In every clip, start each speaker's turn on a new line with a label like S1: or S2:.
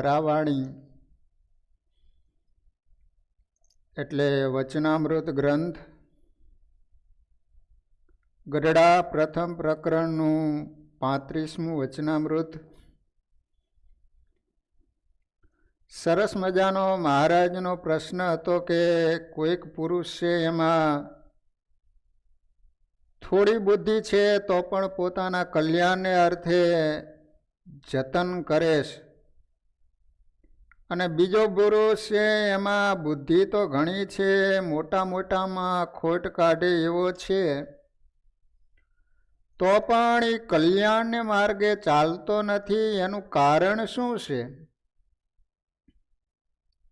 S1: રાવાણી એટલે વચનામૃત ગ્રંથ ગઢડા પ્રથમ પ્રકરણનું 35મું વચનામૃત. સરસ મજાનો મહારાજનો પ્રશ્ન હતો કે કોઈક પુરુષ છે એમાં થોડી બુદ્ધિ છે તો પણ પોતાના કલ્યાણને અર્થે જતન કરે છે, અને બીજો પુરુષ છે એમાં બુદ્ધિ તો ઘણી છે, મોટા મોટામાં ખોટ કાઢે એવો છે, તો પણ એ કલ્યાણને માર્ગે ચાલતો નથી. એનું કારણ શું છે?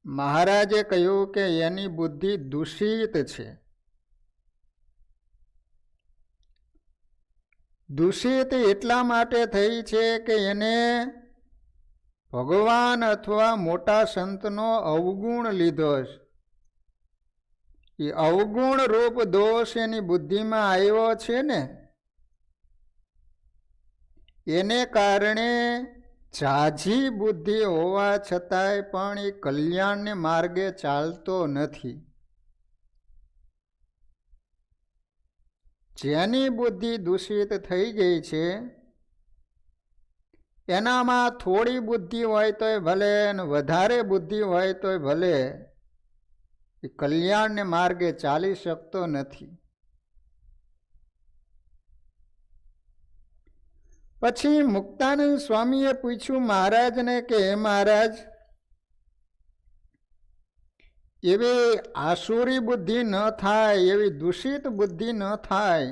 S1: મહારાજે કહ્યું કે એની બુદ્ધિ દૂષિત છે. દૂષિત એટલા માટે થઈ છે કે એને ભગવાન અથવા મોટા સંતનો અવગુણ લીધો છે. એ અવગુણ રૂપ દોષ એની બુદ્ધિમાં આવ્યો છે ને, એને કારણે ઝાઝી બુદ્ધિ હોવા છતાંય પણ એ કલ્યાણને માર્ગે ચાલતો નથી. જેની બુદ્ધિ દૂષિત થઈ ગઈ છે એનામાં થોડી બુદ્ધિ હોય તોય ભલે અને વધારે બુદ્ધિ હોય તોય ભલે, એ કલ્યાણને માર્ગે ચાલી શકતો નથી. પછી મુક્તાનંદ સ્વામીએ પૂછ્યું મહારાજને કે હે મહારાજ, એવી આસુરી બુદ્ધિ ન થાય, એવી દૂષિત બુદ્ધિ ન થાય,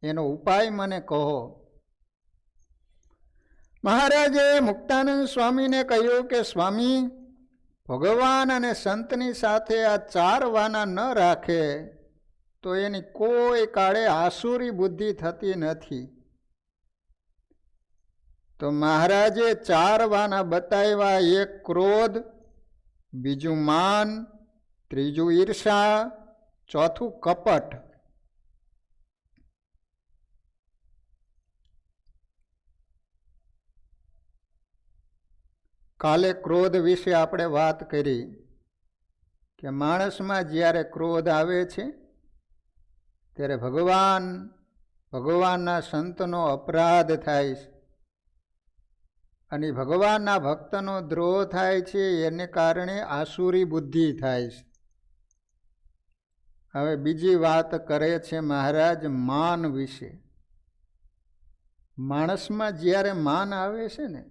S1: એનો ઉપાય મને કહો. મહારાજે મુક્તાનંદ સ્વામીને કહ્યું કે સ્વામી, ભગવાન અને સંતની સાથે આ 4 વાના ન રાખે તો એની કોઈ કાળે આસુરી બુદ્ધિ થતી નથી. તો મહારાજે 4 વાના બતાવ્યા. એક ક્રોધ, બીજું માન, ત્રીજું ઈર્ષા, ચોથું કપટ. કાલે ક્રોધ વિશે આપણે વાત કરી કે માણસમાં જ્યારે ક્રોધ આવે છે ત્યારે ભગવાનના સંતનો અપરાધ થાય છે, અને ભગવાનના ભક્તનો દ્રોહ થાય છે. એને કારણે આસુરી બુદ્ધિ થાય છે. હવે બીજી વાત કરે છે મહારાજ માન વિશે. માણસમાં જ્યારે માન આવે છે ને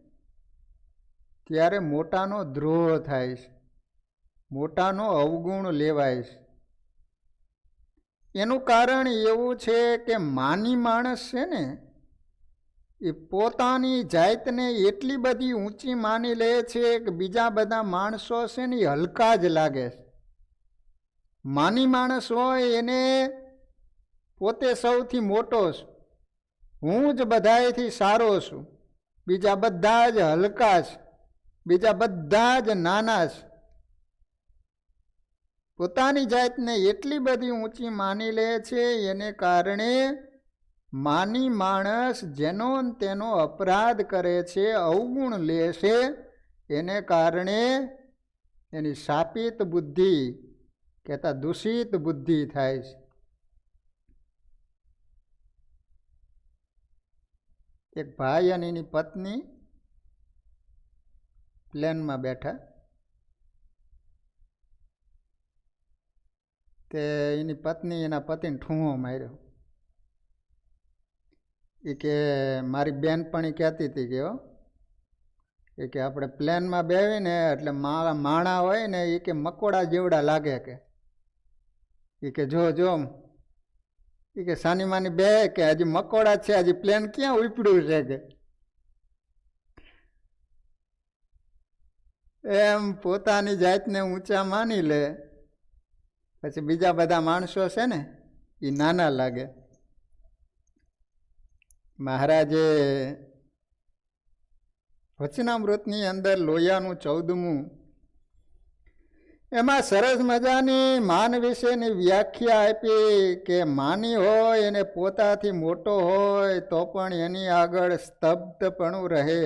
S1: ત્યારે મોટાનો દ્રોહ થાય છે, મોટાનો અવગુણ લેવાય છે. એનું કારણ એવું છે કે માની માણસ છે ને એ પોતાની જાતને એટલી બધી ઊંચી માની લે છે કે બીજા બધા માણસો છે ને એ હલકા જ લાગે છે. માની માણસ હોય એને પોતે સૌથી મોટો છું, હું જ બધાયથી સારો છું, બીજા બધા જ હલકા છે, બીજા બધા જ નાના છે. પોતાની જાતને એટલી બધી ઊંચી માની લે છે, એને કારણે માની માણસ જેનો તેનો અપરાધ કરે છે, અવગુણ લે છે, એને કારણે એની શાપિત બુદ્ધિ કહેતા દૂષિત બુદ્ધિ થાય છે. એક ભાઈ અને એની પત્ની પ્લેનમાં બેઠા, તે એની પત્ની એના પતિને ઠૂંહો માર્યો. એ કે મારી બેનપણી કહેતી હતી કે આપણે પ્લેનમાં બેસીને એટલે માણા હોય ને એ કે મકોડા જેવડા લાગે કે જો એ કે સાની માની બે કે હજી મકોડા છે, હજી પ્લેન ક્યાં ઉપડ્યું છે કે એમ પોતાની જાતને ઊંચા માની લે, પછી બીજા બધા માણસો છે ને એ નાના લાગે. મહારાજે વચનામૃતની અંદર લોયાનું 14મું એમાં સરસ મજાની માન વિશેની વ્યાખ્યા આપી કે માની હોય એને પોતાથી મોટો હોય તો પણ એની આગળ સ્તબ્ધપણું રહે,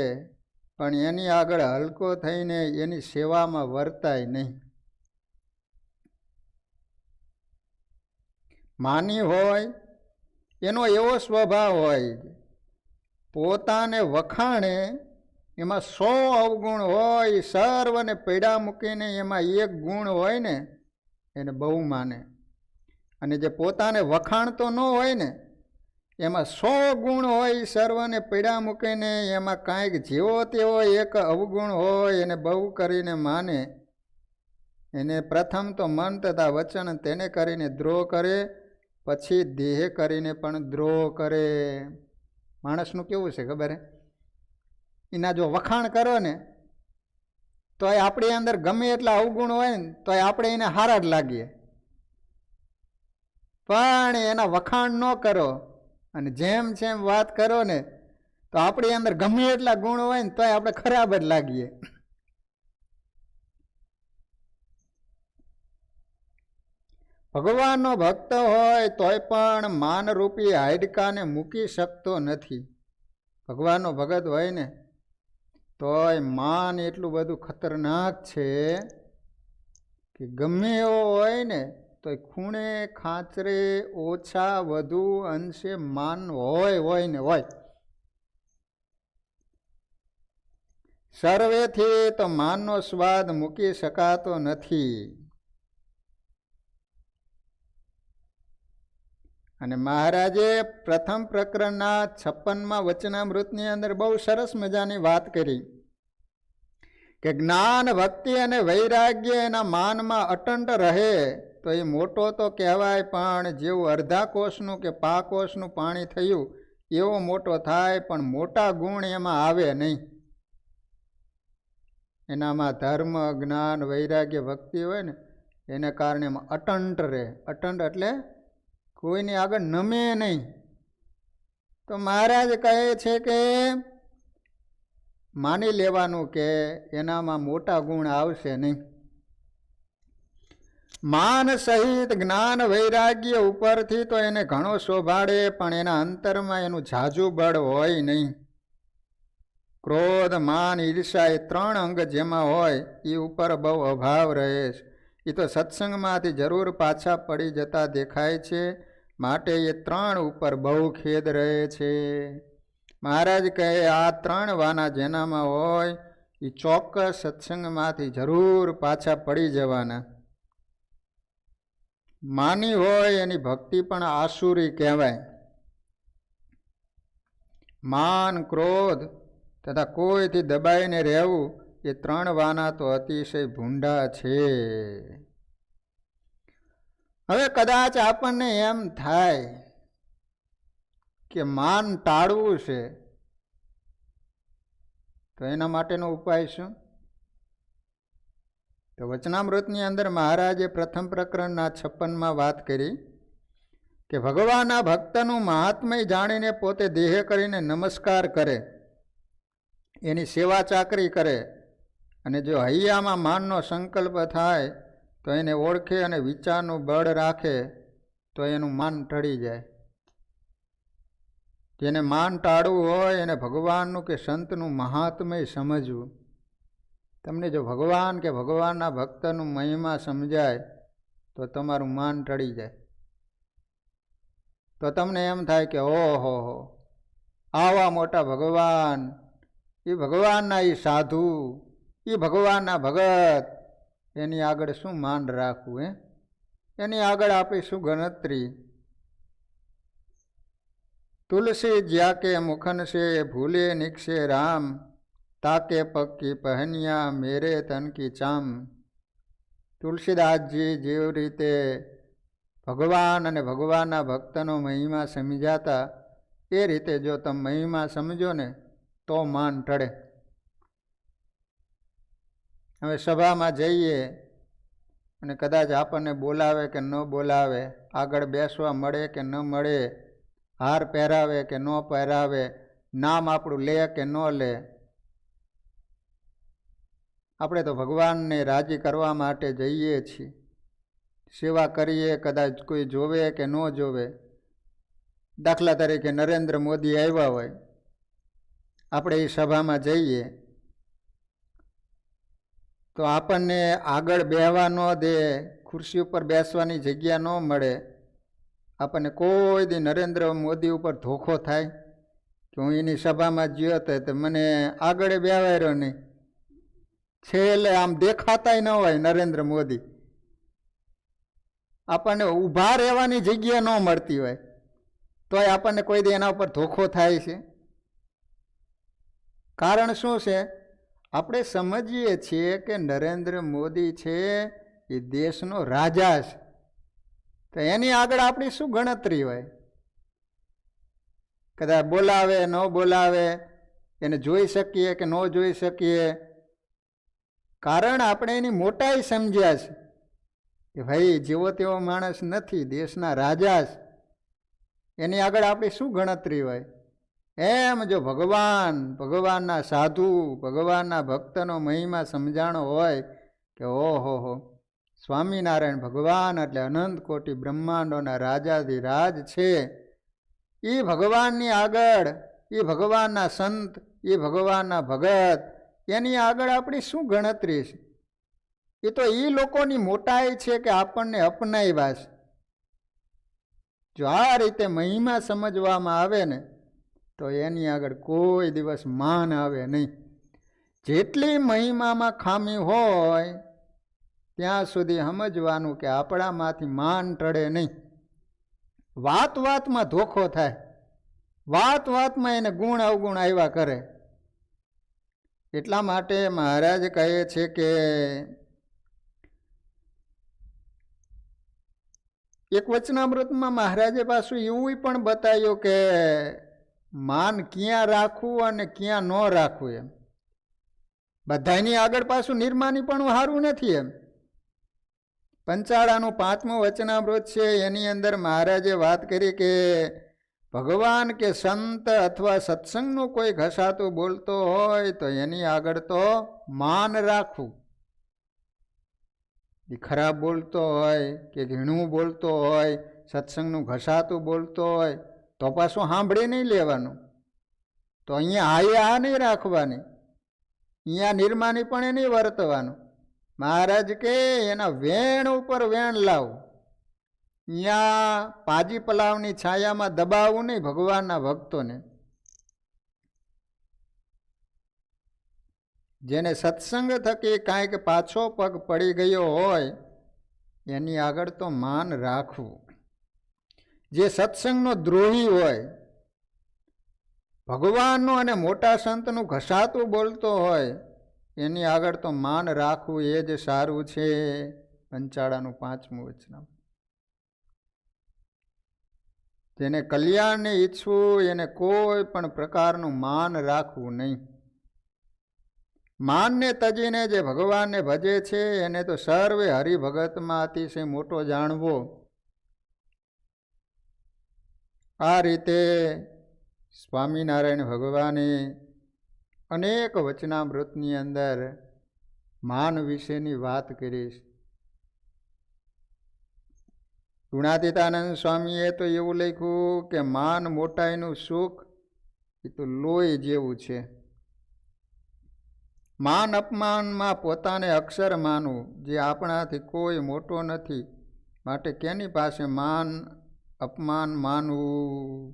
S1: પણ એની આગળ હલકો થઈને એની સેવામાં વર્તાય નહીં. માની હોય એનો એવો સ્વભાવ હોય, પોતાને વખાણે એમાં 100 અવગુણ હોય, સર્વને પૈડા મૂકીને એમાં એક ગુણ હોય ને એને બહુ માને. અને જે પોતાને વખાણતો ન હોય ને એમાં 100 ગુણ હોય, સર્વને પૈડા મૂકીને એમાં કાંઈક જેવો તેવો એક અવગુણ હોય એને બહુ કરીને માને. એને પ્રથમ તો મન તથા વચન તેને કરીને દ્રોહ કરે, પછી દેહ કરીને પણ દ્રોહ કરે. માણસનું કેવું છે ખબર હે? એના જો વખાણ કરો ને તો આપણી અંદર ગમે એટલા અવગુણ હોય ને તો આપણે એને હારા જ લાગીએ, પણ એના વખાણ ન કરો અને જેમ જેમ વાત કરો ને તો આપણી અંદર ગમે એટલા ગુણ હોય ને તો આપણે ખરાબ જ લાગીએ. ભગવાનનો ભક્ત હોય તોય પણ માનરૂપી હાડકાને મૂકી શકતો નથી. ભગવાનનો ભગત હોય ને તોય માન એટલું બધું ખતરનાક છે કે ગમે એવો હોય ને તો ખૂણે ખાંચરે ઓછા વધુ અંશે માન હોય ને હોય. સર્વેથી તો માનનો સ્વાદ મૂકી શકાતો નથી. અને મહારાજે પ્રથમ પ્રકરણના 56માં વચનામૃતની અંદર બહુ સરસ મજાની વાત કરી કે જ્ઞાન ભક્તિ અને વૈરાગ્ય એના માનમાં અટંટ રહે તો એ મોટો તો કહેવાય, પણ જેવું અડધા કોષનું કે પા કોષનું પાણી થયું એવો મોટો થાય, પણ મોટા ગુણ એમાં આવે નહીં. એનામાં ધર્મ, જ્ઞાન, વૈરાગ્ય, ભક્તિ હોય ને એને કારણે એમાં અટંટ રહે. અટંટ એટલે કોઈની આગળ નમે નહીં. તો મહારાજ કહે છે કે માની લેવાનું કે એનામાં મોટા ગુણ આવશે નહીં. માન સહિત જ્ઞાન વૈરાગ્ય ઉપરથી તો એને ઘણો શોભાડે, પણ એના અંતરમાં એનું ઝાઝું બળ હોય નહીં. ક્રોધ, માન, ઈર્ષા એ 3 અંગ જેમાં હોય એ ઉપર બહુ અભાવ રહે છે. એ તો સત્સંગમાંથી જરૂર પાછા પડી જતા દેખાય છે, માટે એ 3 ઉપર બહુ ખેદ રહે છે. મહારાજ કહે આ 3 વાના જેનામાં હોય એ ચોક્કસ સત્સંગમાંથી જરૂર પાછા પડી જવાના. માની હોય એની ભક્તિ પણ આસુરી કહેવાય. માન, ક્રોધ તથા કોઈથી દબાઈને રહેવું એ 3 વાના તો અતિશય ભૂંડા છે. હવે કદાચ આપણને એમ થાય કે માન ટાળવું છે તો એના માટેનો ઉપાય શું? તો વચનામૃતની અંદર મહારાજે પ્રથમ પ્રકરણના 56માં વાત કરી કે ભગવાનના ભક્તનું મહાત્મય જાણીને પોતે દેહ કરીને નમસ્કાર કરે, એની સેવા ચાકરી કરે, અને જો હૈયામાં માનનો સંકલ્પ થાય તો એને ઓળખે અને વિચારનું બળ રાખે તો એનું માન ટળી જાય. જેને માન ટાળવું હોય એને ભગવાનનું કે સંતનું મહાત્મય સમજવું. તમને જો ભગવાન કે ભગવાનના ભક્તનું મહિમા સમજાય તો તમારું માન ટળી જાય. તો તમને એમ થાય કે ઓહો આવા મોટા ભગવાન, એ ભગવાનના એ સાધુ, એ ભગવાનના ભગત, એની આગળ શું માન રાખવું? એની આગળ આપણી શું ગણતરી? તુલસી જ્યા કે મુખન સે ભૂલે નિક્ષે રામ, તાકે પક્કી પહેનિયા મેરે તન કી ચામ. તુલસીદાસજી જેવી રીતે ભગવાન અને ભગવાનના ભક્તનો મહિમા સમજાતા એ રીતે જો તમે મહિમા સમજો ને તો માન ટળે. હવે સભામાં જઈએ અને કદાચ આપણને બોલાવે કે ન બોલાવે, આગળ બેસવા મળે કે ન મળે, હાર પહેરાવે કે ન પહેરાવે, નામ આપણું લે કે ન લે, આપણે તો ભગવાનને રાજી કરવા માટે જઈએ છીએ. સેવા કરીએ, કદાચ કોઈ જોવે કે ન જોવે. દાખલા તરીકે નરેન્દ્ર મોદી આવ્યા હોય, આપણે એ સભામાં જઈએ તો આપણને આગળ બેહવા ન દે, ખુરશી ઉપર બેસવાની જગ્યા ન મળે. આપણને કોઈ દી નરેન્દ્ર મોદી ઉપર ધોખો થાય કે હું એની સભામાં ગયો તો મને આગળ બેવાયો નહીં, છેલ્લે આમ દેખાતાય ન હોય નરેન્દ્ર મોદી, આપણને ઊભા રહેવાની જગ્યા ન મળતી હોય તોય આપણને કોઈ દી એના ઉપર ધોખો થાય છે. કારણ શું છે? આપણે સમજીએ છીએ કે નરેન્દ્ર મોદી છે એ દેશનો રાજા છે, તો એની આગળ આપણી શું ગણતરી હોય? કદાચ બોલાવે ન બોલાવે, એને જોઈ શકીએ કે ન જોઈ શકીએ, કારણ આપણે એની મોટાઈ સમજ્યા છે કે ભાઈ જેવો તેવો માણસ નથી, દેશના રાજા છે, એની આગળ આપણી શું ગણતરી હોય? એમ જો ભગવાનના સાધુ, ભગવાનના ભક્તનો મહિમા સમજાણો હોય કે ઓહો સ્વામિનારાયણ ભગવાન એટલે અનંત કોટી બ્રહ્માંડોના રાજાધિરાજ છે, એ ભગવાનની આગળ, એ ભગવાનના સંત, એ ભગવાનના ભગત, એની આગળ આપણી શું ગણતરી છે? એ તો એ લોકોની મોટાઈ છે કે આપણને અપનાવ્યા છે. જો આ રીતે મહિમા સમજવામાં આવે ને તો એની આગળ કોઈ દિવસ માન આવે નહીં. જેટલી મહિમામાં ખામી હોય ત્યાં સુધી સમજવાનું કે આપણામાંથી માન ટળે નહીં. વાત વાતમાં ધોખો થાય, વાત વાતમાં એને ગુણ અવગુણ આવ્યા કરે. એટલા માટે મહારાજ કહે છે કે એક વચનામૃતમાં મહારાજે પાછું એવું પણ બતાવ્યું કે માન ક્યાં રાખવું અને ક્યાં ન રાખવું. એમ બધાની આગળ પાછું નિર્માની પણ સારું નથી. એમ પંચાળાનું 5મું વચનામૃત છે, એની અંદર મહારાજે વાત કરી કે ભગવાન કે સંત અથવા સત્સંગનું કોઈ ઘસાતું બોલતો હોય તો એની આગળ તો માન રાખવું. એ ખરાબ બોલતો હોય કે ઘીણું બોલતો હોય, સત્સંગનું ઘસાતું બોલતો હોય તો પાછું સાંભળી નહીં લેવાનું. તો અહીંયા આ નહીં રાખવાની, અહીંયા નિર્માની પણ એ નહીં વર્તવાનું. મહારાજ કે એના વેણ ઉપર વેણ લાવું, અહીંયા પાજી પલાવની છાયામાં દબાવવું નહીં ભગવાનના ભક્તોને. જેને સત્સંગ થકી કાંઈક પાછો પગ પડી ગયો હોય એની આગળ તો માન રાખવું. જે સત્સંગનો દ્રોહી હોય, ભગવાનનું અને મોટા સંતનું ઘસાતું બોલતો હોય એની આગળ તો માન રાખવું એ જ સારું છે. પંચાળાનું 5મું વચન. જેને કલ્યાણને ઈચ્છવું એને કોઈ પણ પ્રકારનું માન રાખવું નહીં. માનને તજીને જે ભગવાનને ભજે છે એને તો સર્વે હરિભગતમાં અતિશય મોટો જાણવો. આ રીતે સ્વામિનારાયણ ભગવાને અનેક વચનામૃતની અંદર માન વિશેની વાત કરી છે. ગુણાતીતાનંદ સ્વામીએ તો એવું લખ્યું કે માન મોટાઈનું સુખ એ તો લોહી જેવું છે. માન અપમાનમાં પોતાને અક્ષર માનવું, જે આપણાથી કોઈ મોટો નથી, માટે કેની પાસે માન અપમાન માનવું.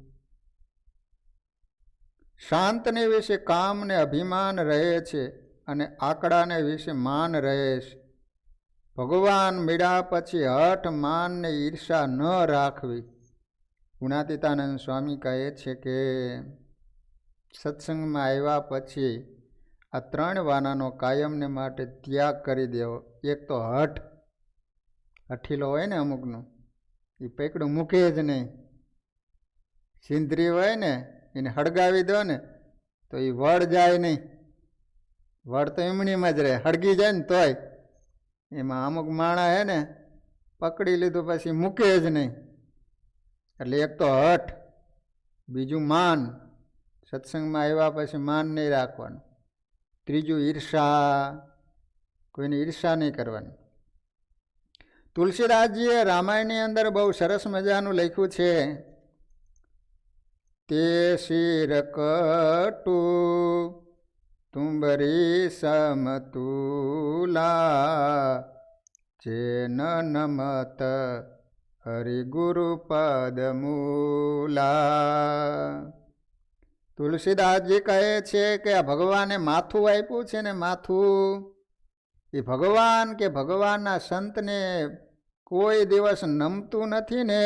S1: શાંતને વિશે કામ ને અભિમાન રહે છે અને આંકડાને વિશે માન રહે છે. ભગવાન મળ્યા પછી હઠ માન ને ઈર્ષા ન રાખવી. ગુણાતીતાનંદ સ્વામી કહે છે કે સત્સંગમાં આવ્યા પછી આ 3 વાનાનો કાયમને માટે ત્યાગ કરી દેવો. એક તો હઠ, હઠીલો હોય ને અમુકનું, એ પૈકડું મૂકે જ નહીં. સિંધરી હોય ને એને હળગાવી દો ને તો એ વળ જાય નહીં, વળ તો એમણીમાં જ રહે, હળગી જાય ને તોય. એમાં અમુક માણા હે ને પકડી લીધું પછી મૂકે જ નહીં. એટલે એક તો હઠ, બીજું માન, સત્સંગમાં આવ્યા પછી માન નહીં રાખવાનું. ત્રીજું ઈર્ષા, કોઈને ઈર્ષા નહીં કરવાની. તુલસીદાસજીએ રામાયણની અંદર બહુ સરસ મજાનું લખ્યું છે. તે શિર કટુ તુંબરી સમતુલા ચેન નમત હરિગુરુ પદમૂલા. તુલસીદાસજી કહે છે કે આ ભગવાને માથું આપ્યું છે ને, માથું એ ભગવાન કે ભગવાનના સંતને કોઈ દિવસ નમતું નથી ને,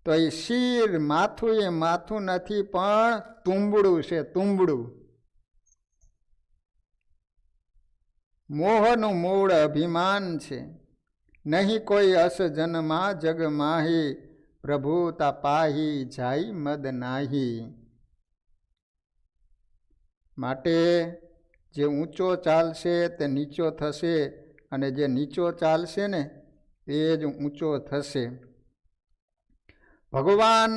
S1: તો એ શિર માથું એ માથું નથી પણ તુંબડું છે, તુંબડું. મોહનું મૂળ અભિમાન છે, નહીં કોઈ અસ જન્મા જગ માહી, પ્રભુતા પાહી જાય મદ નાહી. માટે જે ઊંચો ચાલશે તે નીચો થશે, અને જે નીચો ચાલશે ને એ જ ઊંચો થશે. ભગવાન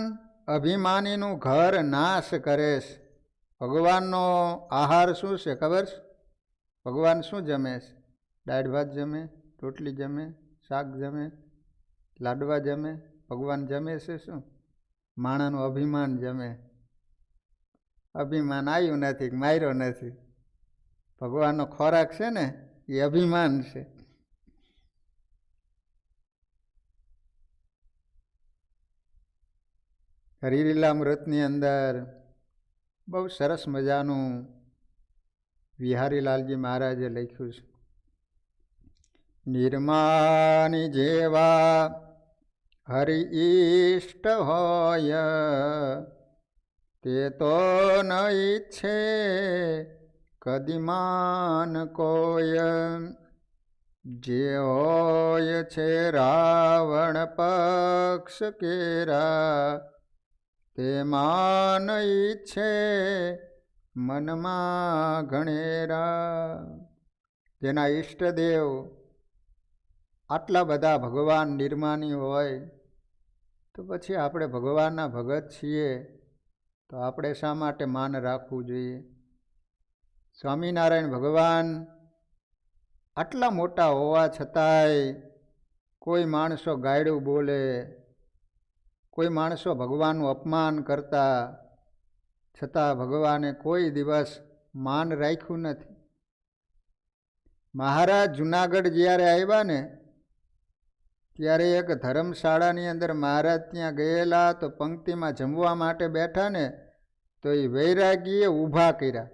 S1: અભિમાનીનું ઘર નાશ કરે છે. ભગવાનનો આહાર શું છે ખબર છે? ભગવાન શું જમે છે? દાળ ભાત જમે, રોટલી જમે, શાક જમે, લાડવા જમે. ભગવાન જમે છે શું? માણાનું અભિમાન જમે. અભિમાન આવ્યું નથી, માર્યો નથી. ભગવાનનો ખોરાક છે ને એ અભિમાન છે. હરિલીલામૃતની અંદર બહુ સરસ મજાનું વિહારીલાલજી મહારાજે લખ્યું છે. નિર્માની જેવા હરિ ઈષ્ટ હોય, તે તો ન ઈચ્છે કદીમાન કોઈ. જે હોય છે રાવણ પક્ષ કેરા, તે માન ઈચ્છે મનમાં ઘણેરા. જેના ઈષ્ટદેવ આટલા બધા ભગવાન નિર્માની હોય, તો પછી આપણે ભગવાનના ભગત છીએ, તો આપણે શા માટે માન રાખવું જોઈએ? સ્વામિનારાયણ ભગવાન આટલા મોટા હોવા છતાંય કોઈ માણસો ગાયડું બોલે, કોઈ માણસો ભગવાનનું અપમાન કરતા, છતાં ભગવાને કોઈ દિવસ માન રાખ્યું નથી. મહારાજ જુનાગઢ જ્યારે આવ્યા ને ત્યારે એક ધર્મશાળાની અંદર મહારાજ ત્યાં ગયેલા, તો પંક્તિમાં જમવા માટે બેઠા ને, તો એ વૈરાગીએ ઊભા કર્યા.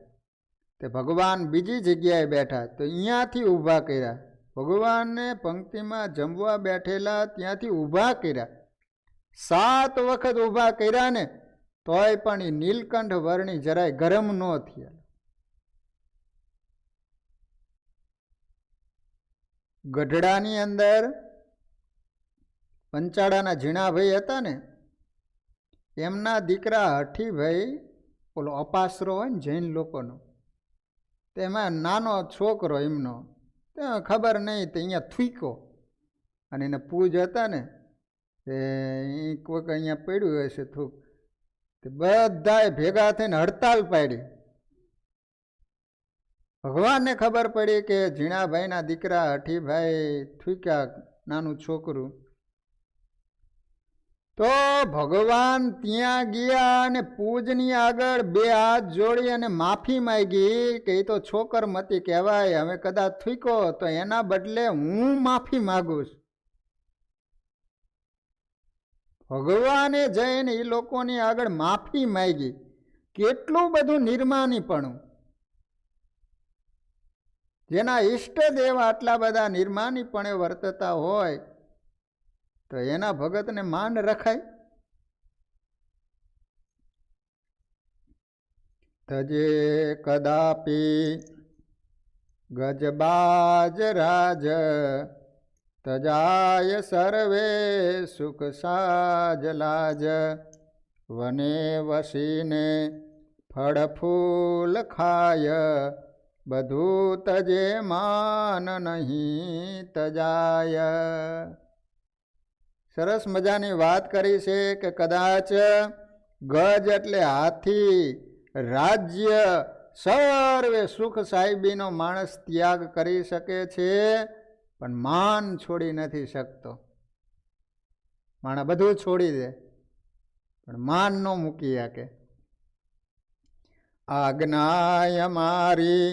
S1: તે ભગવાન બીજી જગ્યાએ બેઠા, તો અહીંયાથી ઊભા કર્યા. ભગવાનને પંક્તિમાં જમવા બેઠેલા ત્યાંથી ઊભા કર્યા. 7 વખત ઊભા કર્યા ને, તોય પણ એ નીલકંઠ વર્ણી જરાય ગરમ ન થયા. ગઢડાની અંદર પંચાળાના ઝીણાભાઈ હતા ને, એમના દીકરા હઠીભાઈ, ઓલો અપાસરો હોય ને જૈન લોકોનો, તેમાં નાનો છોકરો એમનો, તે ખબર નહીં, તે અહીંયા થૂક્યો. અને એને પૂજ હતા ને, તે કોઈક અહીંયા પડ્યું હશે થૂક, તે બધાએ ભેગા થઈને હડતાલ પાડી. ભગવાનને ખબર પડી કે ઝીણાભાઈના દીકરા હઠીભાઈ થૂક્યા નાનું છોકરું. તો ભગવાન ત્યાં ગયા અને પૂજની આગળ 2 હાથ જોડી અને માફી માંગી કે એ તો છોકર મતી કહેવાય, હવે કદાચ થૂક્યો તો એના બદલે હું માફી માગું છું. ભગવાને જઈને એ લોકોની આગળ માફી માંગી. કેટલું બધું નિર્માનીપણું! જેના ઈષ્ટદેવ આટલા બધા નિર્માનીપણે વર્તતા હોય, તો એના ભગતને માન રખાય? તજે કદાપી ગજબાજ રાજ, તજાય સર્વે સુખ સાજ લાજ. વને વસીને ફળ ફૂલ ખાય, બધું તજે માન નહીં તજાય. સરસ મજાની વાત કરી છે કે કદાચ ગજ એટલે હાથી, રાજ્ય, સર્વે સુખ સાહેબીનો માણસ ત્યાગ કરી શકે છે, પણ માન છોડી નથી શકતો. માણસ બધું છોડી દે પણ માન ન મૂકી શકે. આજ્ઞાય મારી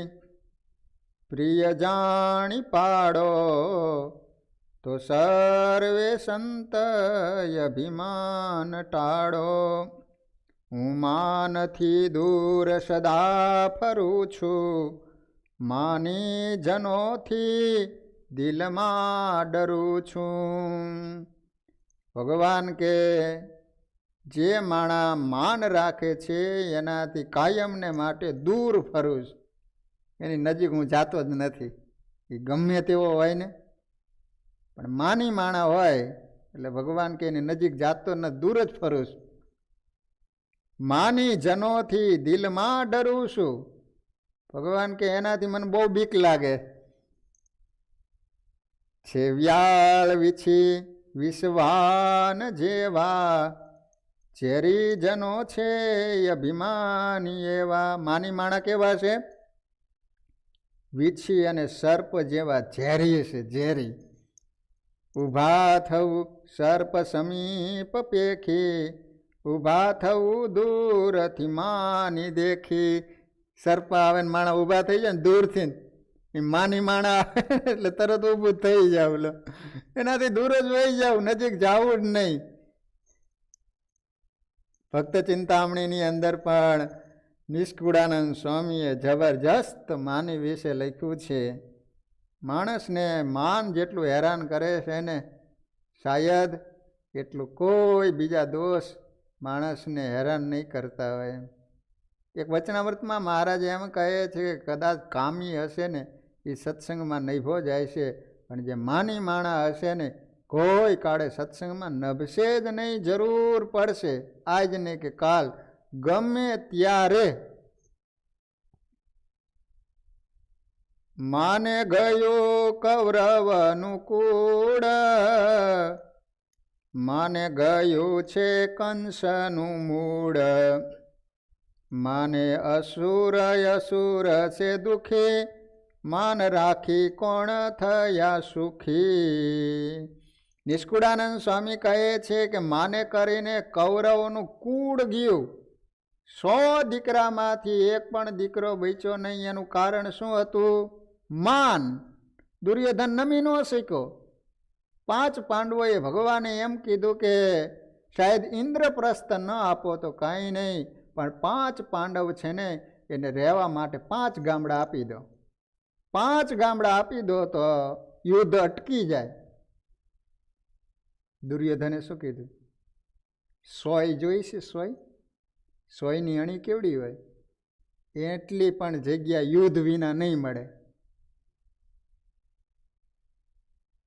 S1: પ્રિય જાણી પાડો, તો સર્વે સંત અભિમાન ટાળો. હું માનથી દૂર સદા ફરું છું, માની જનોથી દિલમાં ડરું છું. ભગવાન કે જે માણા માન રાખે છે એનાથી કાયમને માટે દૂર ફરું છું, એની નજીક હું જાતો જ નથી. એ ગમે તેવો હોય ને, પણ માની માણા હોય એટલે ભગવાન કે એની નજીક જાતો ન, દૂર જ ફરું છું. માની જનોથી દિલમાં ડરું છું. ભગવાન કે એનાથી મને બહુ બીક લાગે છે. વ્યાળ વીછી વિશ્વાન જેવા, ઝેરી જનો છે અભિમાની એવા. માની માણા કેવા છે? વીછી અને સર્પ જેવા ઝેરી છે, ઝેરી. ઊભા થવું સર્પ સમીપ પેખી, ઊભા થવું દૂરથી માની દેખી. સર્પ આવે ને માણા ઊભા થઈ જાય ને દૂરથી, એ માની માણા એટલે તરત ઊભું થઈ જાવ, એનાથી દૂર જ વહી જાવ, નજીક જવું જ નહીં. ભક્ત ચિંતામણીની અંદર પણ નિષ્કુળાનંદ સ્વામીએ જબરજસ્ત માની વિશે લખ્યું છે. માણસને માન જેટલું હેરાન કરે છે ને, શાયદ એટલું કોઈ બીજા દોષ માણસને હેરાન નહીં કરતા હોય. એક વચનામૃતમાં મહારાજ એમ કહે છે કે કદાચ કામી હશે ને એ સત્સંગમાં નભો જાય છે, પણ જે માની માણા હશે ને કોઈ કાળે સત્સંગમાં નભશે જ નહીં, જરૂર પડશે. આજ નહીં કે કાલ, ગમે ત્યારે. માને ગયું કૌરવનું કૂળ, માને ગયું છે કંસનું મૂળ. માને અસુર અસુર છે દુખી, માન રાખી કોણ થયા સુખી. નિષ્કુળાનંદ સ્વામી કહે છે કે માને કરીને કૌરવોનું કૂળ ગયું. 100 દીકરામાંથી એક પણ દીકરો બચ્યો નહીં. એનું કારણ શું હતું? માન. દુર્યોધન નમી ન શીખ્યો. 5 પાંડવોએ ભગવાને એમ કીધું કે શાયદ ઇન્દ્રપ્રસ્થ ન આપો તો કાંઈ નહીં, પણ 5 પાંડવ છે ને એને રહેવા માટે 5 ગામડા આપી દો. 5 ગામડા આપી દો તો યુદ્ધ અટકી જાય. દુર્યોધને શું કીધું? 100 જોઈ છે? 100ની અણી કેવડી હોય? એટલી પણ જગ્યા યુદ્ધ વિના નહીં મળે.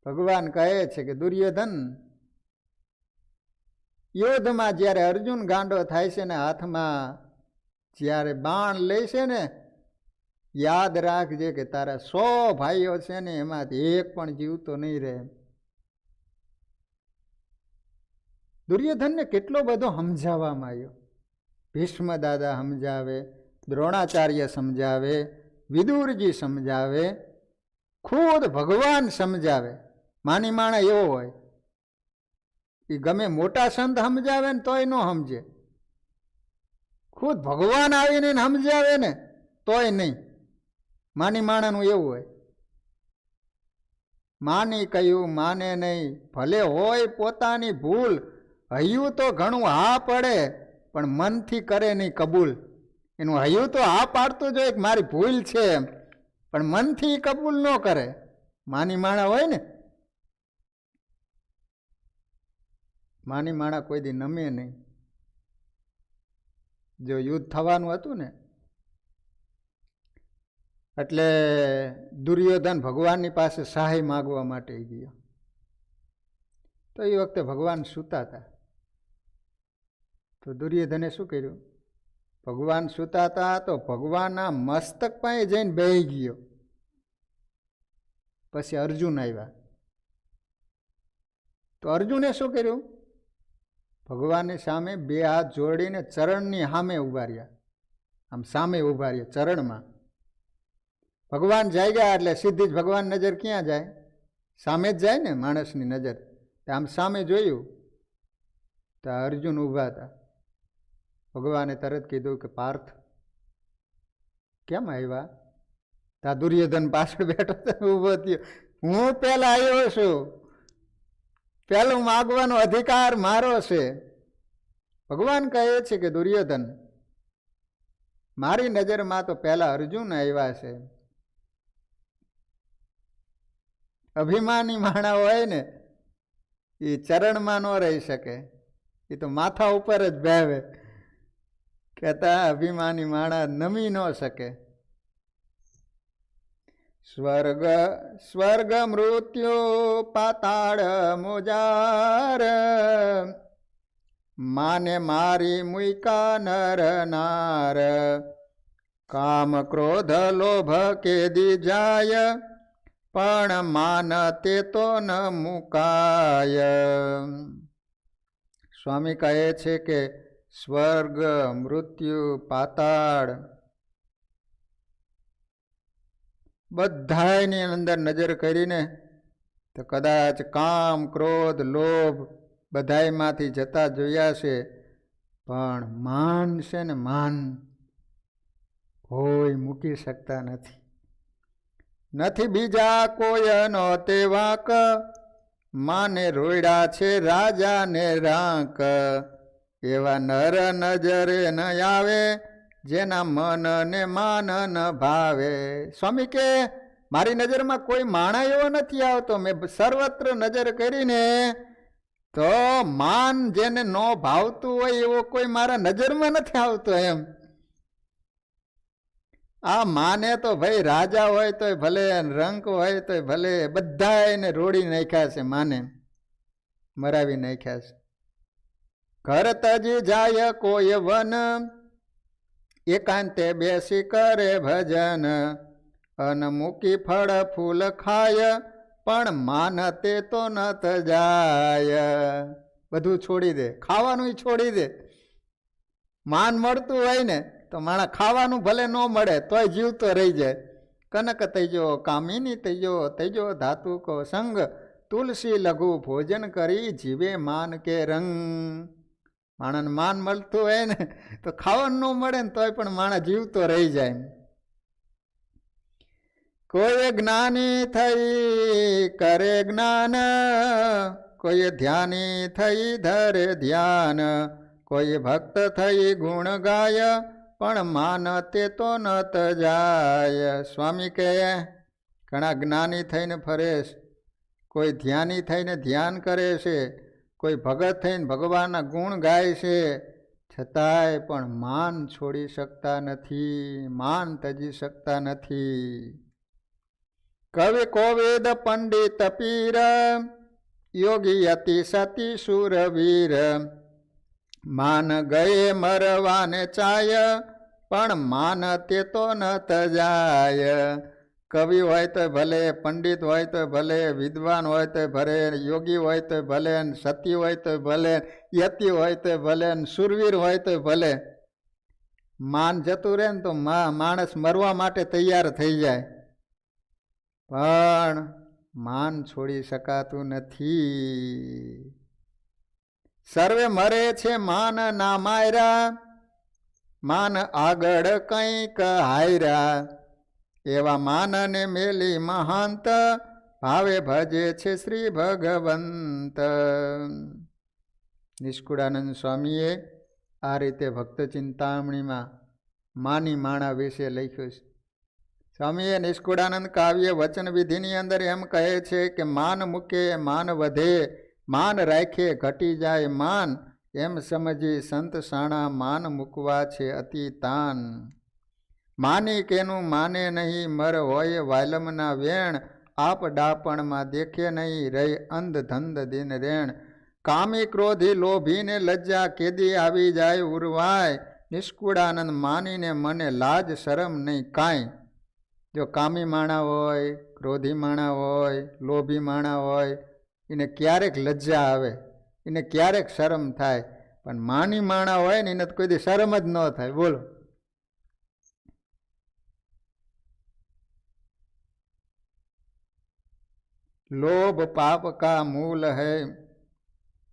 S1: ભગવાન કહે છે કે દુર્યોધન, યુદ્ધમાં જ્યારે અર્જુન ગાંડો થાય છે ને હાથમાં જ્યારે બાણ લે છે ને, યાદ રાખજે કે તારા 100 ભાઈઓ છે ને એમાંથી એક પણ જીવતો નહીં રહે. દુર્યોધનને કેટલો બધો સમજાવવામાં આવ્યો. ભીષ્મ દાદા સમજાવે, દ્રોણાચાર્ય સમજાવે, વિદુરજી સમજાવે, ખુદ ભગવાન સમજાવે. માની માણા એવો હોય, એ ગમે મોટા સંત સમજાવે ને તોય ન સમજે. ખુદ ભગવાન આવીને સમજાવે ને તોય નહીં. માની માણાનું એવું હોય. માની કહ્યું માને નહીં, ભલે હોય પોતાની ભૂલ. હૈયું તો ઘણું હા પડે, પણ મનથી કરે નહીં કબૂલ. એનું હૈયું તો હા પાડતું જોઈએ કે મારી ભૂલ છે, પણ મનથી કબૂલ ન કરે. માની માણા હોય ને, માની માણા કોઈ દી નમે નહીં. જો યુદ્ધ થવાનું હતું ને એટલે દુર્યોધન ભગવાનની પાસે સહાય માગવા માટે ગયો. તો એ વખતે ભગવાન સૂતા હતા. તો દુર્યોધને શું કર્યું? ભગવાન સૂતા હતા તો ભગવાનના મસ્તક પાસે જઈને બેસી ગયો. પછી અર્જુન આવ્યા. તો અર્જુને શું કર્યું? ભગવાનની સામે 2 હાથ જોડીને ચરણની સામે ઉભા રહ્યા. આમ સામે ઉભા રહ્યા ચરણમાં. ભગવાન જાગ્યા એટલે સીધી જ ભગવાન નજર ક્યાં જાય? સામે જ જાય ને માણસની નજર. આમ સામે જોયું તો અર્જુન ઊભા હતા. ભગવાને તરત કીધું કે પાર્થ, કેમ આવ્યા? તા દુર્યોધન પાછળ બેઠો ઊભો થયો, હું પેલા આવ્યો છું, પેલું માગવાનો અધિકાર મારો છે. ભગવાન કહે છે કે દુર્યોધન, મારી નજરમાં તો પહેલા અર્જુન આવ્યા છે. અભિમાની માણા હોય ને એ ચરણમાં ન રહી શકે, એ તો માથા ઉપર જ બેવે. કહેતા અભિમાની માણા નમી ન શકે. સ્વર્ગ સ્વર્ગ મૃત્યુ પાતાળ મોજાર, માને મારી મુઈકા નર નાર. કામ ક્રોધ લોભ કેદી જાય, પણ માન તે તો ન મુકાય. સ્વામી કહે છે કે સ્વર્ગ મૃત્યુ પાતાળ બધાની અંદર નજર કરીને તો કદાચ કામ ક્રોધ લોભ બધાયમાંથી જતા જોયા છે, પણ માન છે ને માન કોઈ મૂકી શકતા નથી. નથી બીજા કોયનો તે વાંક, માને રોયડા છે રાજા ને રાંક. એવા નર નજરે ન આવે, જેના મન ને માન ન ભાવે. સ્વામી કે મારી નજરમાં કોઈ માણા એવો નથી આવતો. મેં સર્વત્ર નજર કરીને તો માન જેને ન ભાવતું હોય એવો કોઈ મારા નજરમાં નથી આવતો. એમ આ માને તો ભાઈ રાજા હોય તોય ભલે, રંક હોય તોય ભલે, બધા એને રોડી નાખ્યા છે, માને મરાવી નાખ્યા છે. ઘર તજી જાય કોઈ વન, એકાંતે બેસી કરે ભજન. અન મૂકી ફળ ફૂલ ખાય, પણ માન તે તો ન જાય. બધું છોડી દે, ખાવાનું છોડી દે. માન મળતું હોય ને તો માણા ખાવાનું ભલે ન મળે તોય જીવતો રહી જાય. કનક તૈજો કામિની તૈજો ધાતુ કો સંગ, તુલસી લઘુ ભોજન કરી જીવે માન કે રંગ. માણાને માન મળતું હોય ને તો ખાવાનું ન મળે ને તોય પણ માણા જીવતો રહી જાય. કોઈ જ્ઞાની થઈ કરે જ્ઞાન, કોઈ ધ્યાની થઈ ધરે ધ્યાન. કોઈ ભક્ત થઈ ગુણ ગાય, પણ માન તે તો ન જાય. સ્વામી કહે ઘણા જ્ઞાની થઈને ફરે છે, કોઈ ધ્યાની થઈને ધ્યાન કરે છે, કોઈ ભગત થઈને ભગવાનના ગુણ ગાય છે, છતાંય પણ માન છોડી શકતા નથી, માન તજી શકતા નથી. કવિ કોવિદ પંડિત પીર, યોગી અતિ સતી સુરવીર. માન ગયે મરવાને ચાય, પણ માન તે તો ન તજાય. કવિ હોય તો ભલે, પંડિત હોય તો ભલે, વિદ્વાન હોય તો ભલે, યોગી હોય તો ભલે, સતી હોય તો ભલે, યતિ હોય તો ભલે, સુરવીર હોય તો ભલે, માન જતું રહે ને તો માણસ મરવા માટે તૈયાર થઈ જાય, પણ માન છોડી શકાતું નથી. સર્વે મરે છે માન ના માયરા, માન આગળ કંઈક હાયરા. એવા માનને મેલી મહાંત, ભાવે ભજે છે શ્રી ભગવંત. નિષ્કુળાનંદ સ્વામીએ આ રીતે ભક્ત ચિંતામણીમાં માની માણા વિશે લખ્યું છે. સ્વામીએ નિષ્કુળાનંદ કાવ્ય વચન વિધિની અંદર એમ કહે છે કે માન મૂકે માન વધે, માન રાખે ઘટી જાય માન. એમ સમજી સંત સાણા માન મૂકવા છે અતિ તાન. માની કેનું માને નહીં, મર હોય વાલમના વેણ. આપ ડાપણમાં દેખે નહીં, રહી અંધ ધંધ દિન રેણ. કામી ક્રોધી લોભીને લજ્જા કેદી આવી જાય ઉરવાય. નિષ્કુળાનંદ માનીને મને લાજ શરમ નહીં કાંઈ. જો કામી માણા હોય, ક્રોધી માણા હોય, લોભી માણા હોય, એને ક્યારેક લજ્જા આવે, એને ક્યારેક શરમ થાય, પણ માની માણા હોય ને એને તો કોઈ દી શરમ જ ન થાય. બોલો, लोभ पाप का मूल है,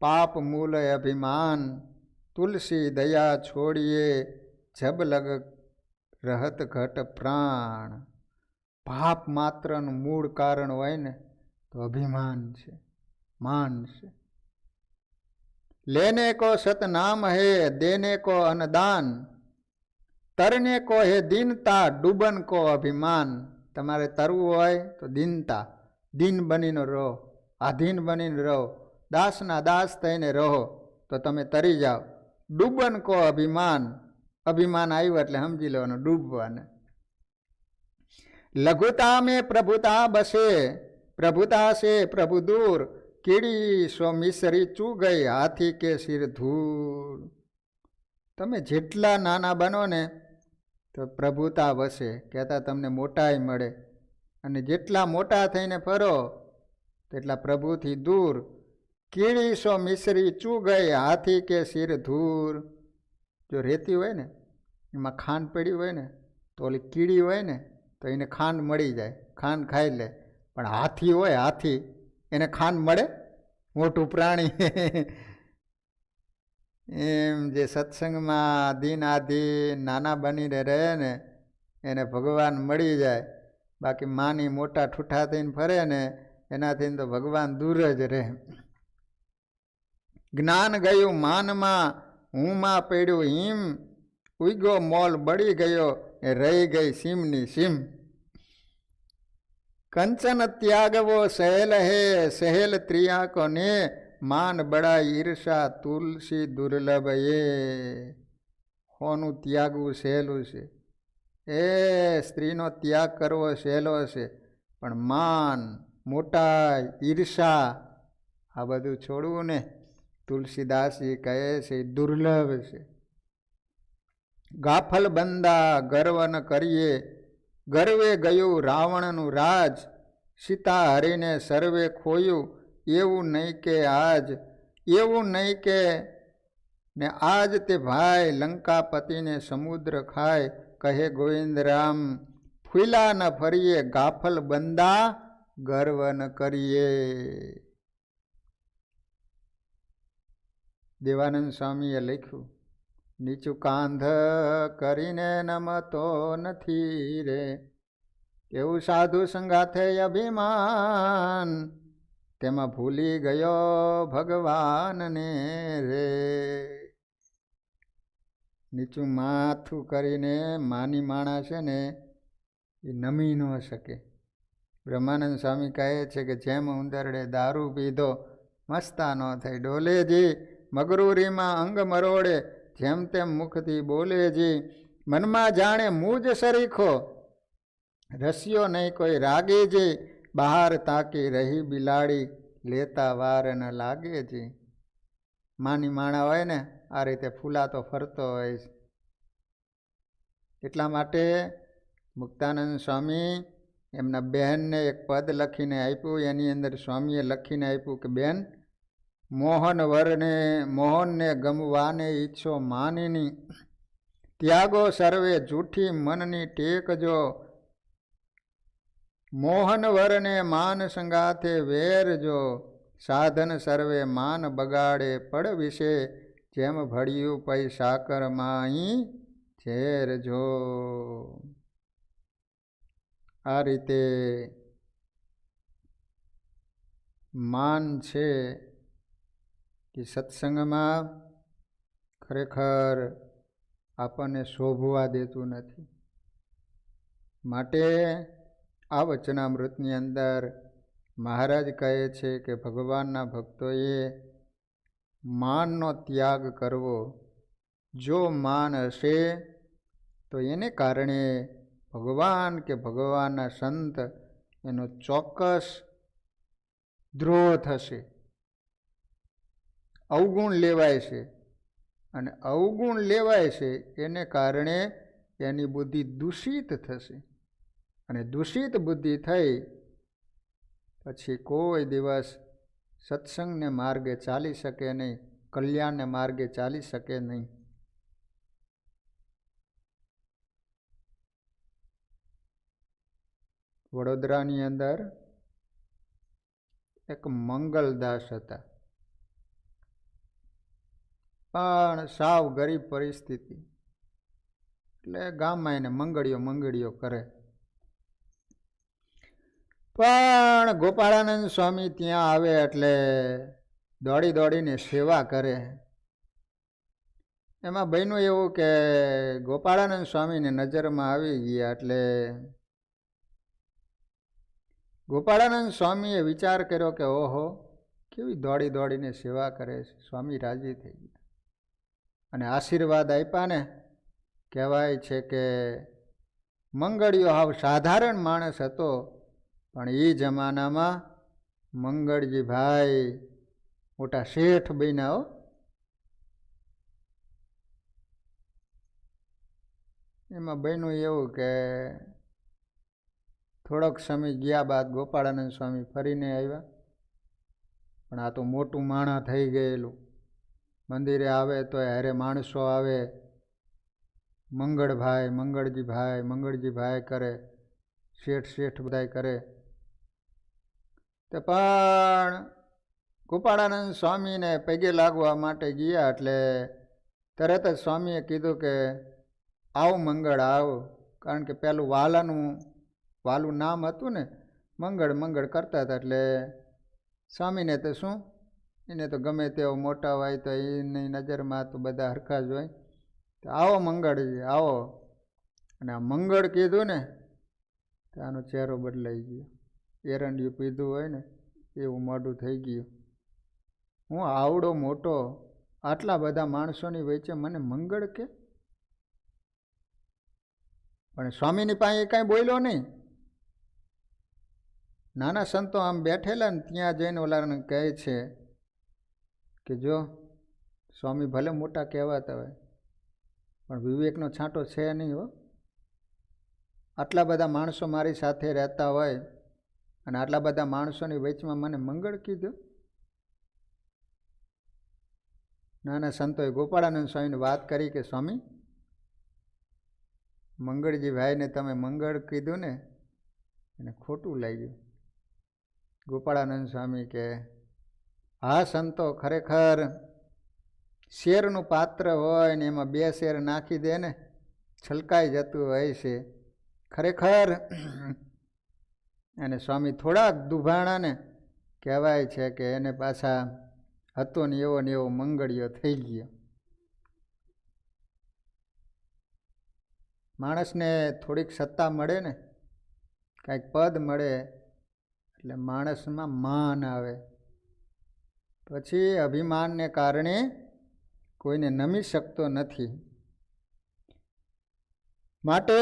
S1: पाप मूल अभिमान. तुलसी दया छोड़िए जब लग રહત ઘટ પ્રાણ. પાપ માત્રનું મૂળ કારણ હોય ને તો અભિમાન છે, માન છે. લેને કો સતનામ હે, દેને કો અન્નદાન, તરને કો હે દીનતા, ડૂબન કો અભિમાન. તમારે તરવું હોય તો દીનતા, દીન બનીને રહો, આધીન બનીને રહો, દાસના દાસ થઈને રહો તો તમે તરી જાઓ. ડૂબન કો અભિમાન, અભિમાન આવ્યું એટલે સમજી લેવાનું ડૂબવાને. લઘુતા મેં પ્રભુતા બસે, પ્રભુતા સે પ્રભુ દૂર, કીડી સો મિસરી ચૂ ગઈ, હાથી કે સિર ધૂળ. તમે જેટલા નાના બનો ને તો પ્રભુતા વસે, કહેતા તમને મોટાઈ મળે. અને જેટલા મોટા થઈને ફરો તેટલા પ્રભુથી દૂર. કીડી સો મિસરી ચૂ ગઈ, હાથી કે સિર ધૂર. જો રેતી હોય ને એમાં ખાંડ પડી હોય ને તો ઓલી કીડી હોય ને તો એને ખાંડ મળી જાય, ખાંડ ખાઈ લે. પણ હાથી હોય, હાથી એને ખાંડ મળે? મોટું પ્રાણી. એમ જે સત્સંગમાં દિન આધીન નાના બનીને રહે ને એને ભગવાન મળી જાય. બાકી માની મોટા ઠૂઠા થઈને ફરે ને એનાથી તો ભગવાન દૂર જ રહે. જ્ઞાન ગયું માનમાં, હુંમાં પડ્યું હિમ, ઉગ્યો મોલ બળી ગયો એ રહી ગઈ સીમની સીમ. કંચન ત્યાગવો સહેલ હે, સહેલ ત્રિયા કોને, માન બડા ઈર્ષા તુલસી દુર્લભ એ. હોનું ત્યાગવું સહેલું છે, એ સ્ત્રીનો ત્યાગ કરવો સહેલો છે, પણ માન, મોટાઈ, ઈર્ષા આ બધું છોડવું ને તુલસીદાસજી કહે છે દુર્લભ છે. ગાફલ બંદા ગર્વ ન કરીએ, ગર્વે ગયું રાવણનું રાજ, સીતા હરીને સર્વે ખોયું, એવું નહીં કે આજ, એવું નહીં કે ને આજ તે ભાઈ લંકાપતિને સમુદ્ર ખાય, કહે ગોવિંદ રામ ફૂલા ન ફરીએ, ગાફલ બંદા ગર્વ ન કરીએ. દેવાનંદ સ્વામીએ લખ્યું, નીચું કાંધ કરીને નમતો નથી રે, એવું સાધુ સંગાથે અભિમાન, તેમાં ભૂલી ગયો ભગવાનને રે. નીચું માથું કરીને માની માણસ છે ને એ નમી ન શકે. બ્રહ્માનંદ સ્વામી કહે છે કે જેમ ઉંદરડે દારૂ પીધો મસ્તા ન થઈ ડોલેજી, મગરૂરીમાં અંગ મરોડે જેમ તેમ મુખથી બોલેજી, મનમાં જાણે મૂજ સરીખો, રસ્યો નહીં કોઈ રાગેજી, બહાર તાકી રહી બિલાડી, લેતા વાર ન લાગેજી. માની માણા હોય ને આ રીતે ફૂલાતો ફરતો હોય છે. એટલા માટે મુક્તાનંદ સ્વામી એમના બહેનને એક પદ લખીને આપ્યું. એની અંદર સ્વામીએ લખીને આપ્યું કે બેન, મોહનને ગમવાને ઈચ્છો માનીની, ત્યાગો સર્વે જૂઠી મનની ટેકજો, મોહન વરને માન સંગાથે વેરજો, સાધન સર્વે માન બગાડે પડ વિશે, જેમ ભળ્યું પૈ સાકર માઈ ઝેરજો. આ રીતે માન છે કે સત્સંગમાં ખરેખર આપણને શોભવા દેતું નથી. માટે આ વચનામૃતની અંદર મહારાજ કહે છે કે ભગવાનના ભક્તોએ માનનો ત્યાગ કરવો. જો માન હશે તો એને કારણે ભગવાન કે ભગવાનના સંત એનો ચોક્કસ દ્રોહ થશે, અવગુણ લેવાય છે. અને અવગુણ લેવાય છે એને કારણે એની બુદ્ધિ દૂષિત થશે. અને દૂષિત બુદ્ધિ થઈ પછી કોઈ દિવસ સત્સંગને માર્ગે ચાલી શકે નહીં, કલ્યાણને માર્ગે ચાલી શકે નહીં. વડોદરાની અંદર એક મંગલદાસ હતા, પણ સાવ ગરીબ પરિસ્થિતિ. એટલે ગામમાં એને મંગળીઓ કરે. પણ ગોપાળાનંદ સ્વામી ત્યાં આવે એટલે દોડીને સેવા કરે. એમાં બન્યું એવું કે ગોપાળાનંદ સ્વામીને નજરમાં આવી ગયા એટલે ગોપાળાનંદ સ્વામીએ વિચાર કર્યો કે ઓહો, કેવી દોડીને સેવા કરે છે. સ્વામી રાજી થઈ ગયા અને આશીર્વાદ આપ્યા ને. કહેવાય છે કે મંગળીયો હાવ સાધારણ માણસ હતો, પણ એ જમાનામાં મંગળજીભાઈ મોટા શેઠ બન્યા. એમાં બન્યું એવું કે થોડોક સમય ગયા બાદ ગોપાળાનંદ સ્વામી ફરીને આવ્યા. પણ આ તો મોટું માણા થઈ ગયેલું. મંદિરે આવે તો હારે માણસો આવે, મંગળજીભાઈ કરે, શેઠ બધાય કરે. તો પણ ગોપાળાનંદ સ્વામીને પગે લાગવા માટે ગયા એટલે તરત જ સ્વામીએ કીધું કે આવો મંગળ આવો. કારણ કે પેલું વાલું નામ હતું ને, મંગળ કરતા હતા. એટલે સ્વામીને તો શું, એને તો ગમે તેવો મોટા હોય તો એની નજરમાં તો બધા હરખા જ હોય. તો આવો મંગળજી આવો. અને આ મંગળ કીધું ને તો આનો ચહેરો બદલાઈ ગયો. એરંડિયું પીધું હોય ને એવું મોઢું થઈ ગયું. હું આવડો મોટો, આટલા બધા માણસોની વચ્ચે મને મંગળ કે? પણ સ્વામીની પાસે કાંઈ બોલ્યો નહીં. નાના સંતો આમ બેઠેલા ને ત્યાં જઈને ઓલાને કહે છે કે જો સ્વામી ભલે મોટા કહેવાતા હોય, પણ વિવેકનો છાંટો છે નહીં હો. આટલા બધા માણસો મારી સાથે રહેતા હોય અને આટલા બધા માણસોની વચમાં મને મંગળ કીધું. નાના સંતોએ ગોપાળાનંદ સ્વામીને વાત કરી કે સ્વામી, મંગળજીભાઈને તમે મંગળ કીધું ને એને ખોટું લાગ્યું. ગોપાળાનંદ સ્વામી કે હા સંતો, ખરેખર શેરનું પાત્ર હોય ને એમાં 2 શેર નાખી દે ને છલકાઈ જતું હોય છે ખરેખર. અને સ્વામી થોડાક દુભાણા ને કહેવાય છે કે એને પાછા હતો ને એવો મંગળીયો થઈ ગયો. માણસને થોડીક સત્તા મળે ને, કાંઈક પદ મળે એટલે માણસમાં માન આવે. પછી અભિમાનને કારણે કોઈને નમી શકતો નથી. માટે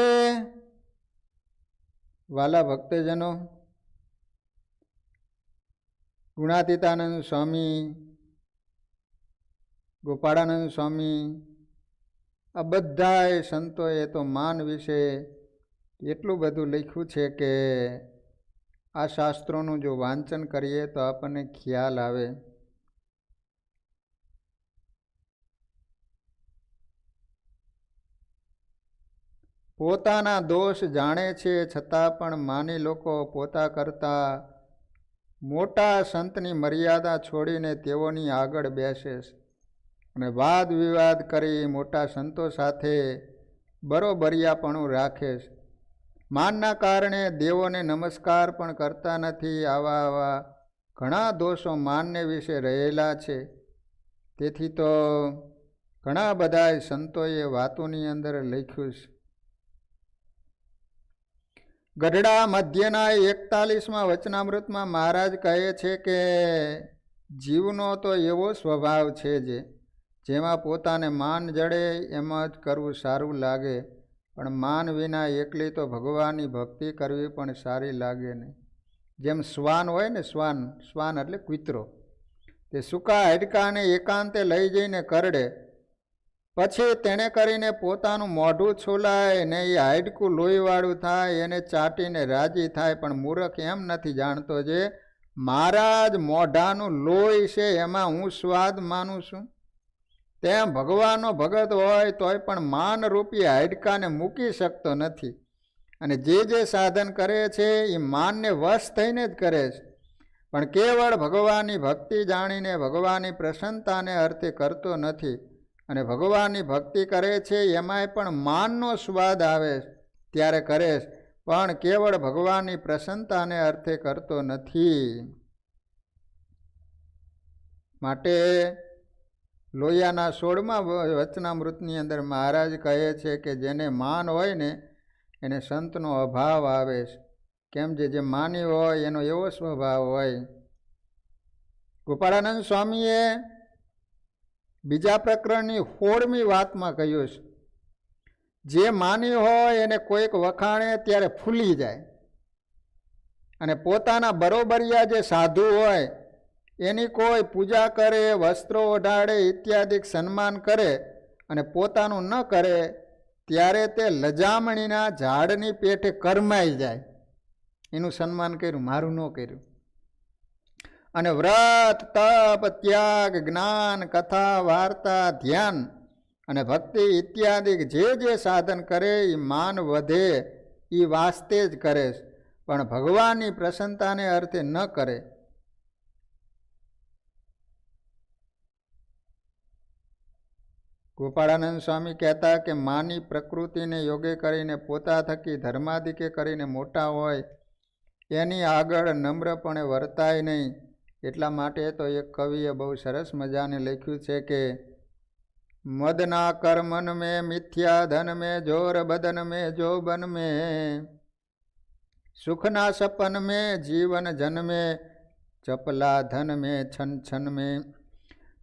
S1: વાલા ભક્તજનો, ગુણાતીતાનંદ સ્વામી, ગોપાળાનંદ સ્વામી, આ બધાય સંતોએ તો માન વિશે એટલું બધું લખ્યું છે કે આ શાસ્ત્રોનું જો વાંચન કરીએ તો આપણને ખ્યાલ આવે. પોતાના દોષ જાણે છે છતાં પણ માની લોકો પોતા કરતા મોટા સંતની મર્યાદા છોડીને તેઓની આગળ બેસે છે અને વાદ વિવાદ કરી મોટા સંતો સાથે બરોબરિયાપણું રાખે છે. માનના કારણે દેવોને નમસ્કાર પણ કરતા નથી. આવા ઘણા દોષો માનને વિશે રહેલા છે. તેથી તો ઘણા બધા સંતોએ વાતોની અંદર લખ્યું છે. ગઢડા મધ્યના 41મા વચનામૃતમાં મહારાજ કહે છે કે જીવનો તો એવો સ્વભાવ છે જેમાં પોતાને માન જડે એમ જ કરવું સારું લાગે, પણ માન વિના એકલી તો ભગવાનની ભક્તિ કરવી પણ સારી લાગે નહીં. જેમ શ્વાન હોય ને, શ્વાન એટલે કૂતરો, તે સૂકા હાડકાને એકાંતે લઈ જઈને કરડે, પછી તેણે કરીને પોતાનું મોઢું છોલાય ને એ હાડકું લોહીવાળું થાય, એને ચાટીને રાજી થાય. પણ મૂર્ખ એમ નથી જાણતો જે મારા જ મોઢાનું લોહી છે એમાં હું સ્વાદ માનું છું. તેમ ભગવાનનો ભગત હોય તોય પણ માનરૂપી હાડકાને મૂકી શકતો નથી. અને જે સાધન કરે છે એ માનને વશ થઈને જ કરે છે, પણ કેવળ ભગવાનની ભક્તિ જાણીને ભગવાનની પ્રસન્નતાને અર્થે કરતો નથી. અને ભગવાનની ભક્તિ કરે છે એમાંય પણ માનનો સ્વાદ આવે ત્યારે કરે, પણ કેવળ ભગવાનની પ્રસન્નતાને અર્થે કરતો નથી. માટે લોહિયાના 16મા વચનામૃતની અંદર મહારાજ કહે છે કે જેને માન હોય ને એને સંતનો અભાવ આવે. કેમ જે માની હોય એનો એવો સ્વભાવ હોય. ગોપાળાનંદ સ્વામીએ બીજા પ્રકરણની 16મી વાતમાં કહ્યું છે, જે માની હોય એને કોઈક વખાણે ત્યારે ફૂલી જાય, અને પોતાના બરોબરિયા જે સાધુ હોય એની કોઈ પૂજા કરે, વસ્ત્રો ઓઢાડે ઇત્યાદિ સન્માન કરે અને પોતાનું ન કરે ત્યારે તે લજામણીના ઝાડની પેઠે કરમાઈ જાય. એનું સન્માન કર્યું, મારું ન કર્યું. અને વ્રત, તપ, ત્યાગ, જ્ઞાન, કથા, વાર્તા, ધ્યાન અને ભક્તિ ઇત્યાદિ જે સાધન કરે એ માન વધે એ વાસ્તે જ કરે, પણ ભગવાનની પ્રસન્નતાને અર્થે ન કરે. ગોપાળાનંદ સ્વામી કહેતા કે માની પ્રકૃતિને યોગે કરીને પોતા થકી ધર્માદિકે કરીને મોટા હોય એની આગળ નમ્રપણે વર્તાય નહીં. એટલા માટે તો એક કવિએ બહુ સરસ મજાને લખ્યું છે કે મદના કર્મન મેં મિથ્યા ધન મેં જોર બદન મેં જોબન મેં સુખના સપન મેં જીવન જન મેં ચપલા ધન મેં છન છન મેં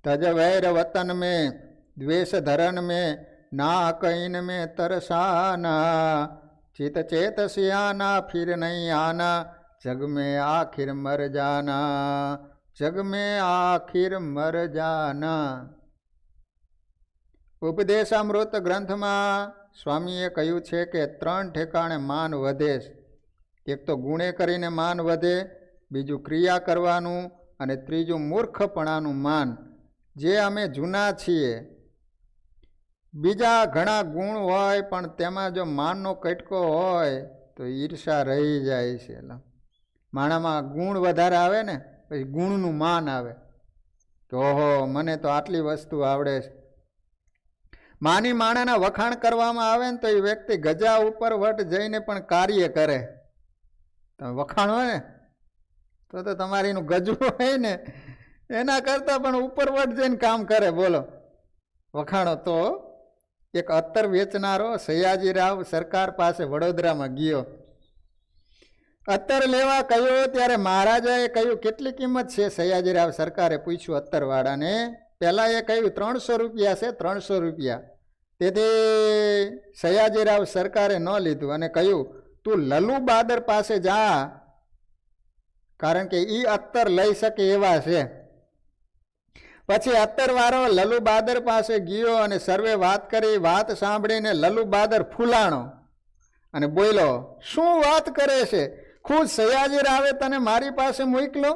S1: તજ વૈર વતન મેં द्वेष धरन में ना कईन में तरसाना चित चेत सियाना फिर नहीं आना जग में आखिर मर जाना जग में आखिर मर जाना. उपदेशामृत ग्रंथમાં સ્વામીએ કહ્યું છે કે 3 ઠેકાણે માન વધે. એક તો ગુણે કરીને માન વધે, બીજું ક્રિયા કરવાનું, અને ત્રીજું મૂર્ખપણાનું માન. જે અમે જૂના છીએ, બીજા ઘણા ગુણ હોય પણ તેમાં જો માનનો કટકો હોય તો ઈર્ષા રહી જાય છે. માણામાં ગુણ વધારે આવે ને પછી ગુણનું માન આવે કે ઓહો મને તો આટલી વસ્તુ આવડે છે. માની માણાના વખાણ કરવામાં આવે ને તો એ વ્યક્તિ ગજા ઉપર વટ જઈને પણ કાર્ય કરે. તમે વખાણ હોય ને તો તમારીનું ગજવું હોય ને એના કરતાં પણ ઉપર વટ જઈને કામ કરે. બોલો વખાણો. તો એક અત્તર વેચનારો સયાજીરાવ સરકાર પાસે વડોદરામાં ગયો. અત્તર લેવા કહ્યો ત્યારે મહારાજાએ કહ્યું કેટલી કિંમત છે? સયાજીરાવ સરકારે પૂછ્યું અત્તરવાળાને. પહેલાં એ કહ્યું 300 રૂપિયા છે, 300 રૂપિયા. તેથી સયાજીરાવ સરકારે ન લીધું અને કહ્યું તું લલુ બાદર પાસે જા, કારણ કે એ અત્તર લઈ શકે એવા છે. પછી અત્તરવાળો લલુ બાદર પાસે ગયો અને સર્વે વાત કરી. વાત સાંભળીને લલુ બાદર ફૂલાણો અને બોલ્યો, શું વાત કરે છે? ખુદ સયાજીરાવે તને મારી પાસે મોકલો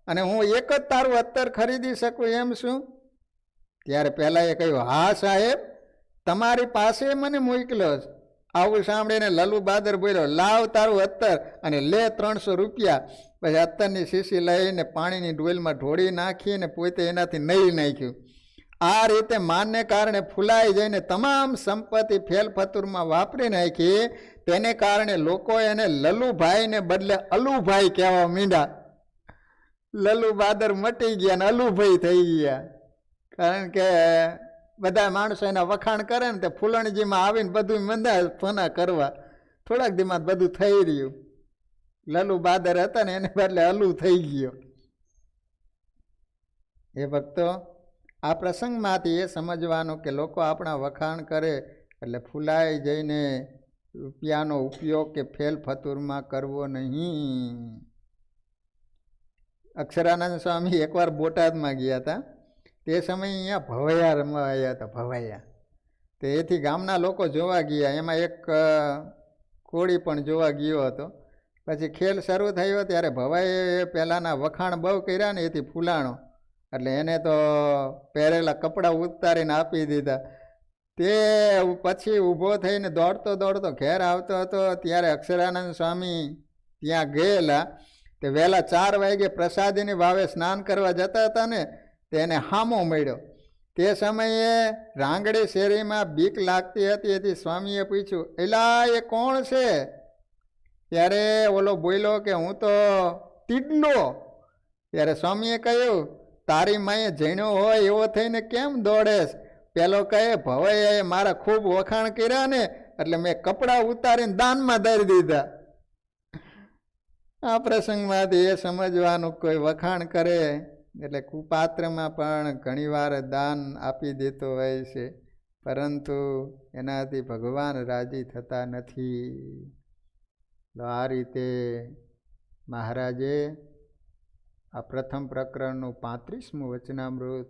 S1: અને હું એક જ તારું અત્તર ખરીદી શકું એમ શું? ત્યારે પહેલાં એ કહ્યું, હા સાહેબ, તમારી પાસે મને મોકલો. આવું સાંભળીને લલુ બાદર બોલ્યો, લાવ તારું અત્તર અને લે 300 રૂપિયા. પછી અત્તરની શીશી લઈને પાણીની ડોલમાં ઢોળી નાખી અને પોતે એનાથી નહીં નાખ્યું. આ રીતે માનને કારણે ફૂલાઈ જઈને તમામ સંપત્તિ ફેલફતુરમાં વાપરી નાખી. તેને કારણે લોકો એને લલુભાઈને બદલે અલુભાઈ કહેવા માંડ્યા. લલુ બાદર મટી ગયા ને અલુભાઈ થઈ ગયા. કારણ કે બધા માણસો એના વખાણ કરે ને તે ફૂલણજીમાં આવીને બધું મંદા ફના કરવા. થોડાક દીમાં બધું થઈ રહ્યું. લલુ બાદર હતા ને એને બદલે અલુ થઈ ગયો. એ ભક્તો, આ પ્રસંગમાંથી એ સમજવાનું કે લોકો આપણા વખાણ કરે એટલે ફૂલાઈ જઈને રૂપિયાનો ઉપયોગ કે ફેલ ફતુરમાં કરવો નહીં. અક્ષરાનંદ સ્વામી એકવાર બોટાદમાં ગયા હતા. તે સમયે અહીંયા ભવૈયા રમવા આવ્યા હતા. ભવૈયા તે એથી ગામના લોકો જોવા ગયા. એમાં એક કોળી પણ જોવા ગયો હતો. પછી ખેલ શરૂ થયો ત્યારે ભવાઈએ પહેલાંના વખાણ બહુ કર્યા ને એથી ફૂલાણો. એટલે એને તો પહેરેલા કપડાં ઉતારીને આપી દીધા. તે પછી ઊભો થઈને દોડતો દોડતો ઘેર આવતો હતો. ત્યારે અક્ષરાનંદ સ્વામી ત્યાં ગયેલા. તે વહેલા 4 વાગે પ્રસાદીની વાવે સ્નાન કરવા જતા હતા ને તેને હામો મળ્યો. તે સમયે રાંગડી શેરીમાં બીક લાગતી હતી એથી સ્વામીએ પૂછ્યું, એલા એ કોણ છે? ત્યારે ઓલો બોલ્યો કે હું તો તીડલો. ત્યારે સ્વામીએ કહ્યું, તારી માએ જણ્યો હોય એવો થઈને કેમ દોડેશ? પેલો કહે, ભવાઈએ મારા ખૂબ વખાણ કર્યા ને એટલે મેં કપડાં ઉતારીને દાનમાં ધરી દીધા. આ પ્રસંગમાંથી એ સમજવાનું, કોઈ વખાણ કરે એટલે કુપાત્રમાં પણ ઘણીવાર દાન આપી દેતો હોય છે, પરંતુ એનાથી ભગવાન રાજી થતા નથી. આ રીતે મહારાજે આ પ્રથમ પ્રકરણનું 35મું વચનામૃત